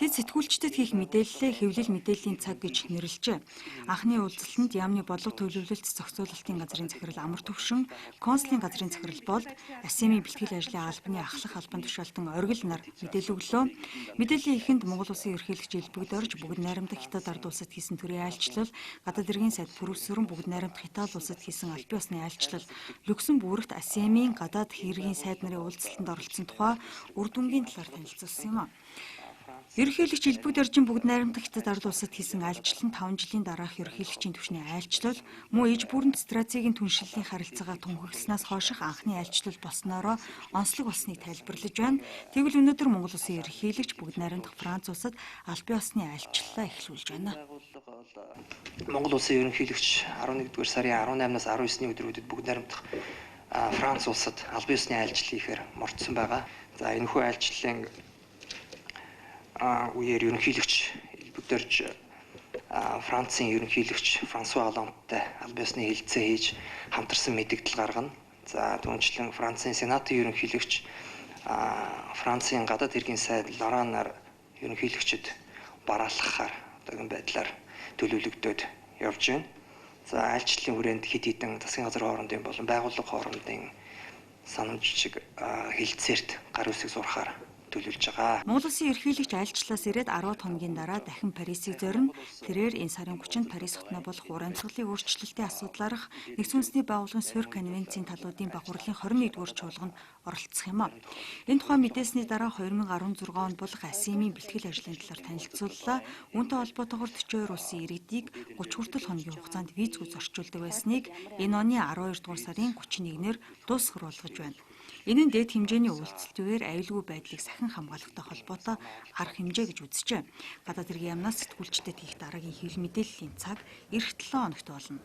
Тэд сэтгүүлчдэд хийх мэдээллээ хэвлэл мэдээллийн цаг гэж нэрлэжээ. Анхны уулзалтанд яамны бодлого төлөвлөлт зохицуулалтын газрын захирал Амар Төвшин, консулын газрын захирал Болд, АСЕМ-ийн бэлтгэл ажлын албаны ахлах албан тушаалтан Оргил нар мэдээлэл өглөө. Мэдээллийн эхэнд Монгол Улсын ерөнхийлөгч Элбэг Дорж бүгд найрамдах Хятад ард улсад хийсэн төрийн айлчлал, гадаад иргэн сайд Пүрвсүрэн бүгд найрамдах Итали улсад хийсэн аль биесны айлчлал, Люксембургт АСЕМ-ийн гадаад хэргийн сайд нарын уулзалтанд оролцсон тухай үр дүнгийн талаар танилцуулсан юм. Ерөнхийлөгч Элбэг Доржийн бүгд найрамдах Хятад ард улсад хийсэн айлчлал нь 5 жилийн дараах ерөнхийлөгчийн түвшний айлчлал, мөн иж бүрэн стратегийн түншлэлийн харилцаагаа тунхагласнаас хойших анхны айлчлал болсноороо онцлог болсныг тайлбарлаж байна. Тэгвэл өнөөдөр Монгол Улсын ерөнхийлөгч бүгд найрамдах Франц улсад аль бие усны айлчлалаа эхлүүлж байна. Монгол Улсын ерөнхийлөгч 11-р сарын 18-наас 19-ний өдрүүдэд бүгд найрамдах Франц улсад аль бие усны айлчлал хийхээр мордсон байгаа. За энэхүү айлчлалын үеэр ерөнхийлөгч Элбэг Дорж Францын ерөнхийлөгч Франсуа Олландтай аль бие усны хэлэлцээ хийж хамтарсан мэдээлэл гаргана. За түүнчлэн Францын сенатын ерөнхийлөгч Францын гадаад хэргийн сайд Лоранаар ерөнхийлөгчд бараалхахаар одоогийн байдлаар төлөвлөгдөөд явж байна. За айлчлалын хүрээнд хэд хэдэн засгийн газар хоорондын болон байгууллага хоорондын санамж жижиг хэлэлцээрт гар үсэг зурхаар төлөвлөж байгаа. Монгол Улсын ерөнхийлөгч айлчлалаас ирээд 10 хоногийн дараа дахин Парисыг зорино. Тэрээр энэ сарын 30-нд Парис хотноо болох ур амьсгалын өөрчлөлтийн асуудлаарх Нэгдсэн үндэсний байгууллагын суурь конвенцийн талуудын бахуурлын 21-р чуулганд оролцох юм. Энэ тухай мэдээсний дараа 2016 онд болох АСЕМ-ийн бэлтгэл ажлын талаар танилцууллаа. Үүнтэй холбоотойгоор 42 улсын иргэдийг 30 хүртэл хоногийн хугацаанд визгүй зорчуулдаг байсныг энэ оны 12 дугаар сарын 31-ээр дуусгар болгож байна. Энэ нь дээд хэмжээний уулзалт үеэр аюулгүй байдлыг сахин хамгаалахтай холбоотой арга хэмжээ гэж үзжээ. Гадаад хэргийн яамнаас сэтгүүлчдэд хийх дараагийн хэвлэл мэдээллийн цаг эх 7 хоногт болно.